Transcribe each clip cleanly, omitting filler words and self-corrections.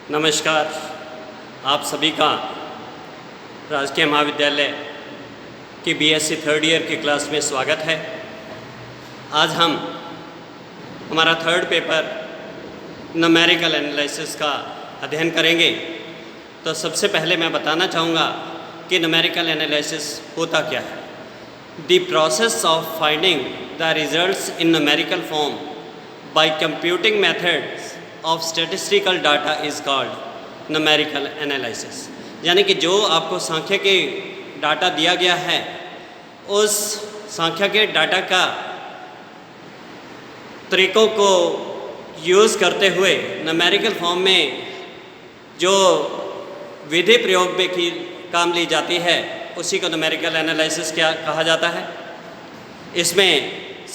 नमस्कार। आप सभी का राजकीय महाविद्यालय की बीएससी थर्ड ईयर की क्लास में स्वागत है। आज हम हमारा थर्ड पेपर न्यूमेरिकल एनालिसिस का अध्ययन करेंगे। तो सबसे पहले मैं बताना चाहूँगा कि न्यूमेरिकल एनालिसिस होता क्या है। The process of finding the results in numerical form by computing methods of statistical data is called numerical analysis. यानी कि जो आपको सांख्यिकी डाटा दिया गया है, उस सांख्यिकी डाटा का तरीक़ों को यूज़ करते हुए न्यूमेरिकल फॉर्म में जो विधि प्रयोग में की काम ली जाती है, उसी को न्यूमेरिकल एनालिसिस क्या कहा जाता है। इसमें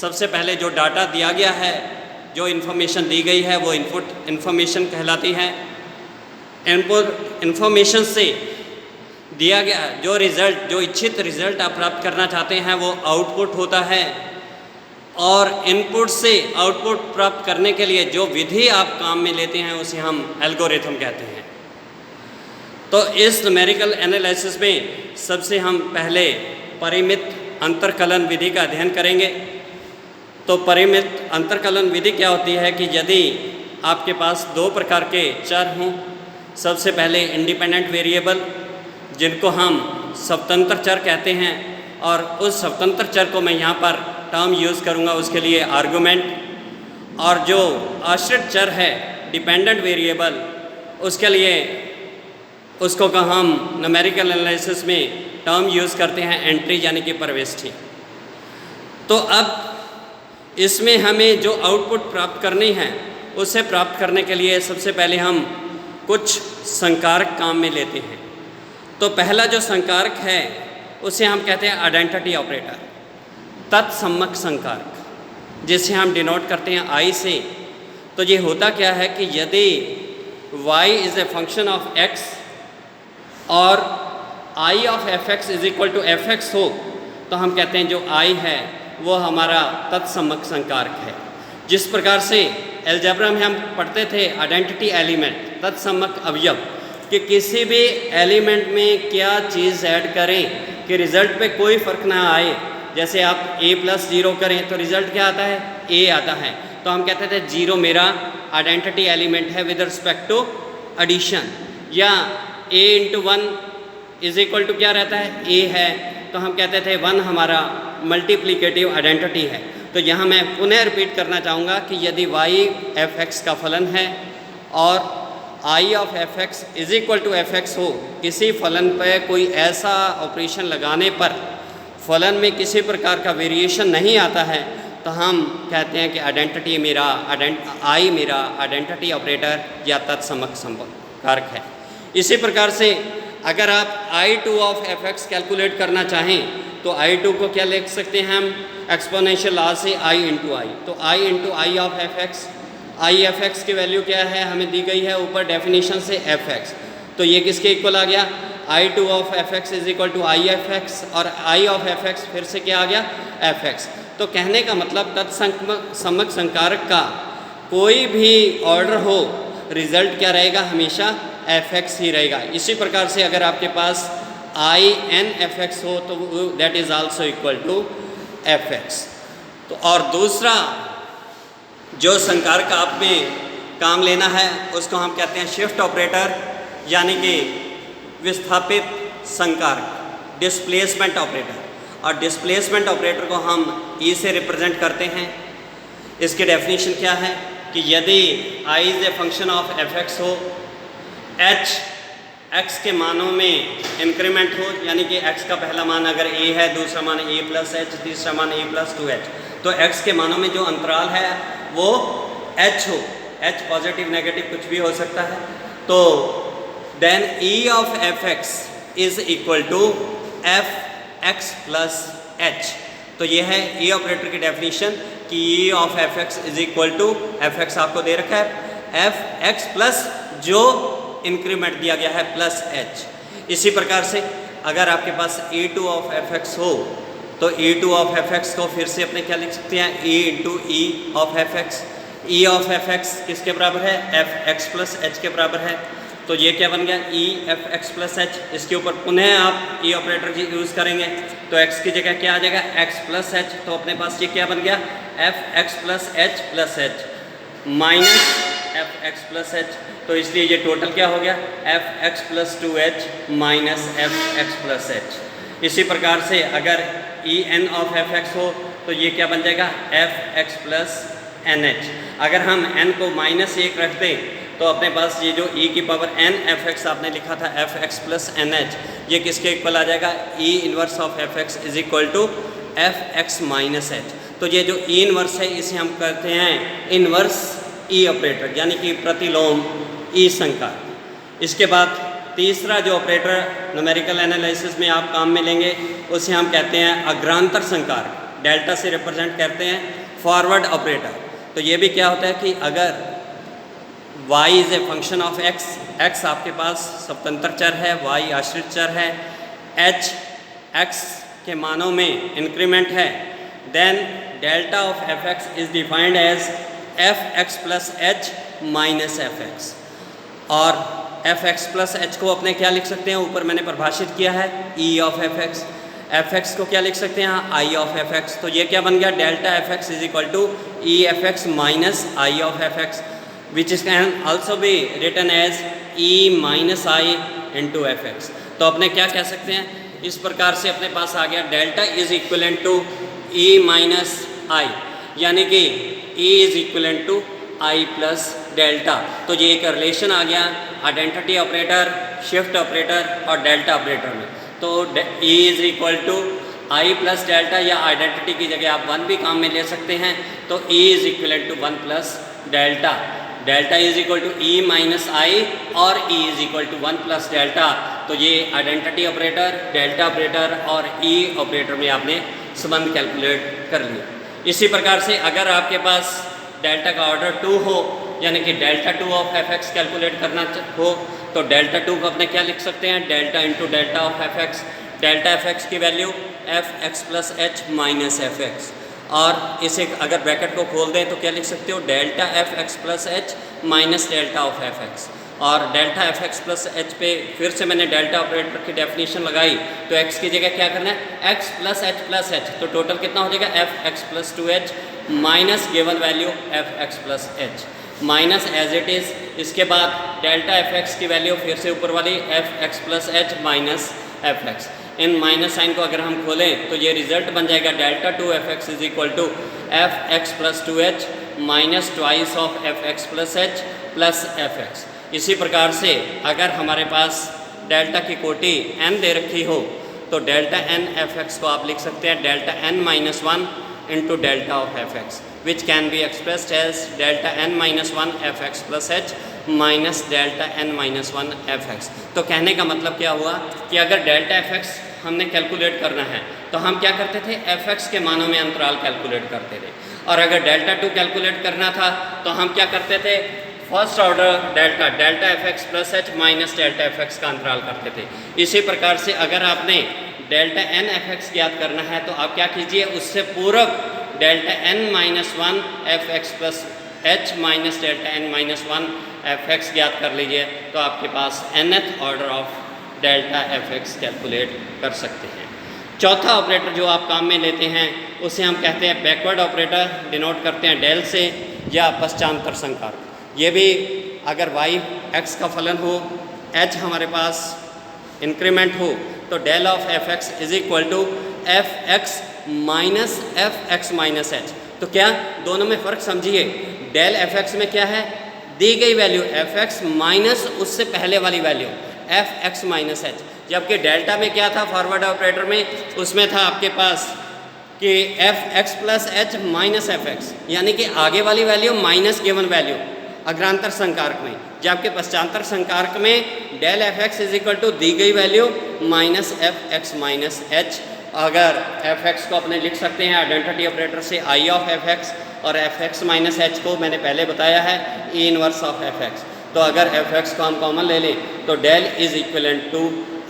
सबसे पहले जो डाटा दिया गया है, जो इन्फॉर्मेशन दी गई है, वो इनपुट इन्फॉर्मेशन कहलाती है। इनपुट इन्फॉर्मेशन से दिया गया जो रिज़ल्ट, जो इच्छित रिज़ल्ट आप प्राप्त करना चाहते हैं, वो आउटपुट होता है। और इनपुट से आउटपुट प्राप्त करने के लिए जो विधि आप काम में लेते हैं, उसे हम एल्गोरिथम कहते हैं। तो इस न्यूमेरिकल एनालिसिस में सबसे हम पहले परिमित अंतरकलन विधि का अध्ययन करेंगे। तो परिमित अंतरकलन विधि क्या होती है कि यदि आपके पास दो प्रकार के चर हों, सबसे पहले इंडिपेंडेंट वेरिएबल, जिनको हम स्वतंत्र चर कहते हैं, और उस स्वतंत्र चर को मैं यहाँ पर टर्म यूज़ करूँगा, उसके लिए आर्गुमेंट। और जो आश्रित चर है डिपेंडेंट वेरिएबल, उसके लिए उसको का हम न्यूमेरिकल एनालिसिस में टर्म यूज़ करते हैं एंट्री, यानी कि प्रविष्टि। तो अब इसमें हमें जो आउटपुट प्राप्त करनी है, उसे प्राप्त करने के लिए सबसे पहले हम कुछ संकारक काम में लेते हैं। तो पहला जो संकारक है, उसे हम कहते हैं आइडेंटिटी ऑपरेटर, तत्सम्मक संकारक, जिसे हम डिनोट करते हैं आई से। तो ये होता क्या है कि यदि y is a function of x और i of fx is equal to fx हो, तो हम कहते हैं जो i है वो हमारा तत्सम्मक संकारक है। जिस प्रकार से अलजेब्रा में हम पढ़ते थे आइडेंटिटी एलिमेंट, तत्सम्मक अवयव, कि किसी भी एलिमेंट में क्या चीज़ ऐड करें कि रिज़ल्ट पे कोई फ़र्क ना आए। जैसे आप a+0 करें तो रिज़ल्ट क्या आता है, a आता है। तो हम कहते थे 0 मेरा आइडेंटिटी एलिमेंट है विद रिस्पेक्ट टू एडिशन, या a × 1 इज इक्वल टू क्या रहता है, a है। तो हम कहते थे 1 हमारा मल्टीप्लिकेटिव आइडेंटिटी है। तो यहाँ मैं पुनः रिपीट करना चाहूँगा कि यदि y f(x) का फलन है और i of f(x) is equal to f(x) हो, किसी फलन पर कोई ऐसा ऑपरेशन लगाने पर फलन में किसी प्रकार का वेरिएशन नहीं आता है, तो हम कहते हैं कि आइडेंटिटी मेरा i मेरा आइडेंटिटी ऑपरेटर या तत्सम्मक संकारक है। इसी प्रकार से अगर आप I2 ऑफ fx कैलकुलेट करना चाहें, तो I2 को क्या लिख सकते हैं हम, एक्सपोनेंशियल लॉ से I × I। तो I × I of fx, I fx की वैल्यू क्या है, हमें दी गई है ऊपर डेफिनेशन से fx। तो ये किसके इक्वल आ गया, I2 of fx is equal to I fx, और I ऑफ fx फिर से क्या आ गया, fx। तो कहने का मतलब तत्सम्मक संकारक का कोई भी ऑर्डर हो, रिज़ल्ट क्या रहेगा, हमेशा fx ही रहेगा। इसी प्रकार से अगर आपके पास in fx हो, तो that is also equal to fx। तो और दूसरा जो संकारक आप में काम लेना है, उसको हम कहते हैं शिफ्ट ऑपरेटर, यानी कि विस्थापित संकारक, डिस्प्लेसमेंट ऑपरेटर। और डिस्प्लेसमेंट ऑपरेटर को हम e से रिप्रेजेंट करते हैं। इसकी डेफिनेशन क्या है कि यदि i is a function of fx हो, h x के मानों में इंक्रीमेंट हो, यानी कि x का पहला मान अगर a है, दूसरा मान a+h, तीसरा मान a+2h, तो x के मानों में जो अंतराल है वो h हो, h पॉजिटिव नेगेटिव कुछ भी हो सकता है। तो then e of fx is equal to fx + h। तो ये है e ऑपरेटर की डेफिनेशन कि e of fx is equal to fx आपको दे रखा है, fx प्लस जो इंक्रीमेंट दिया गया है प्लस h। इसी प्रकार से अगर आपके पास e2 ऑफ fx हो, तो e2 ऑफ fx को फिर से अपने क्या लिख सकते हैं, e × e of fx। e of fx किसके बराबर है, fx + h के बराबर है। तो ये क्या बन गया ई एफ एक्स प्लस एच। इसके ऊपर पुनः आप ई ऑपरेटर यूज़ करेंगे तो एक्स की जगह क्या आ जाएगा एक्स प्लस एच। तो अपने पास ये क्या बन गया F X plus H minus F X plus H. तो इसलिए ये टोटल क्या हो गया F X plus 2h minus F X plus H. इसी प्रकार से अगर E N of F X हो तो ये क्या बन जाएगा F X plus N H. अगर हम n को -1 रखते तो अपने पास ये जो e की पावर n एफ एक्स आपने लिखा था F X plus N H, ये किसके इक्वल आ जाएगा e inverse of F X is equal to F X minus H. तो ये जो e इनवर्स है इसे हम कहते हैं इनवर्स e ऑपरेटर, यानी कि प्रतिलोम e संकार। इसके बाद तीसरा जो ऑपरेटर न्यूमेरिकल एनालिसिस में आप काम में लेंगे उसे हम कहते हैं अग्रांतर संकार, डेल्टा से रिप्रेजेंट करते हैं फॉरवर्ड ऑपरेटर। तो ये भी क्या होता है कि अगर y is a function of x, x आपके पास स्वतंत्र चर है, y आश्रित चर है, h x के मानों में इंक्रीमेंट है, then delta of F X is defined as F X plus H minus F X. और एफ एक्स प्लस एच को अपने क्या लिख सकते हैं, ऊपर मैंने परिभाषित किया है e of F x. F X को क्या लिख सकते हैं आई ऑफ एफ एक्स। तो ये क्या बन गया delta F X is equal to E F X minus I of F X, which is can also be written as E minus I into F X. तो अपने क्या कह सकते हैं, इस प्रकार से अपने पास आ गया delta is equivalent to E minus I, यानी कि E is equivalent to I plus delta. तो ये एक रिलेशन आ गया आइडेंटिटी ऑपरेटर, शिफ्ट ऑपरेटर और डेल्टा ऑपरेटर में। तो E is equal to I plus delta, या आइडेंटिटी की जगह आप 1 भी काम में ले सकते हैं। तो E is equal to 1 plus delta, delta is equal to E minus I और E is equal to 1 plus delta. तो ये आइडेंटिटी ऑपरेटर, डेल्टा ऑपरेटर और E ऑपरेटर में आपने संबंध कैलकुलेट कर लिया। इसी प्रकार से अगर आपके पास डेल्टा का ऑर्डर 2 हो, यानी कि delta 2 of F x calculate करना हो, तो डेल्टा 2 को अपने क्या लिख सकते हैं delta into delta of F X. Delta F X की value F X plus H minus F X, और इसे अगर ब्रैकेट को खोल दें तो क्या लिख सकते हो delta F X plus H minus delta of F X. और delta F X plus H पे फिर से मैंने डेल्टा ऑपरेटर की डेफिनेशन लगाई, तो एक्स की जगह क्या करना है एक्स प्लस एच, तो टोटल कितना हो जाएगा F X plus 2h minus given value F X plus H minus as it is. इसके बाद डेल्टा एफ एक्स की वैल्यू फिर से ऊपर वाली F X plus H minus F X. इन माइनस साइन को अगर हम खोलें तो ये रिजल्ट बन जाएगा delta 2 F X is equal to F X plus 2h minus twice of F X plus H plus F x. इसी प्रकार से अगर हमारे पास डेल्टा की कोटि n दे रखी हो तो डेल्टा n एफ एक्स को आप लिख सकते हैं delta n minus 1 into delta of F X, which can be expressed as delta n minus 1 F X plus H minus delta n minus 1 F X. तो कहने का मतलब क्या हुआ कि अगर डेल्टा एफ एक्स हमने कैलकुलेट करना है तो हम क्या करते थे एफ एक्स के मानों में अंतराल कैलकुलेट करते थे, और अगर डेल्टा 2 कैलकुलेट करना था तो हम क्या करते थे first order delta F X plus H minus delta F x का अंतराल करते थे। इसी प्रकार से अगर आपने डेल्टा n एफ एक्स ज्ञात करना है तो आप क्या कीजिए उससे पूर्व delta n minus 1 F X plus H minus delta n minus 1 F x ज्ञात कर लीजिए, तो आपके पास nth order of delta F x calculate कर सकते हैं। चौथा ऑपरेटर जो आप काम में लेते हैं उसे हम कहते हैं बैकवर्ड ऑपरेटर, डिनोट करते हैं डेल से या पश्चांतर संकार। ये भी अगर y x का फलन हो, h हमारे पास इंक्रीमेंट हो, तो del of F X is equal to F X minus F X minus H. तो क्या दोनों में फ़र्क समझिए, डेल एफ एक्स में क्या है दी गई वैल्यू एफ एक्स माइनस उससे पहले वाली value F X minus H, जबकि डेल्टा में क्या था फॉरवर्ड ऑपरेटर में उसमें था आपके पास कि F X plus H minus F X, यानी कि आगे वाली वैल्यू माइनस गिवन वैल्यू अग्रांतर संकारक में, जबकि पश्चांतर संकारक में del F X is equal to दी गई value minus F X minus H. अगर एफ एक्स को अपने लिख सकते हैं आइडेंटिटी ऑपरेटर से आई ऑफ एफ एक्स, और एफ एक्स माइनस एच को मैंने पहले बताया है E inverse of F X. तो अगर एफ एक्स को हम कॉमन ले लें तो del is equivalent to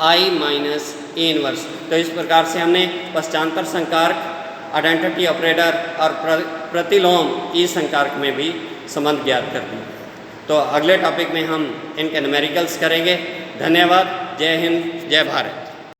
I minus E inverse. तो इस प्रकार से हमने पश्चांतर संकारक, आइडेंटिटी ऑपरेटर और प्रतिलोम ई संकारक में भी संबंध ज्ञात कर दिया। तो अगले टॉपिक में हम इनके न्यूमेरिकल्स करेंगे। धन्यवाद। जय हिंद, जय भारत।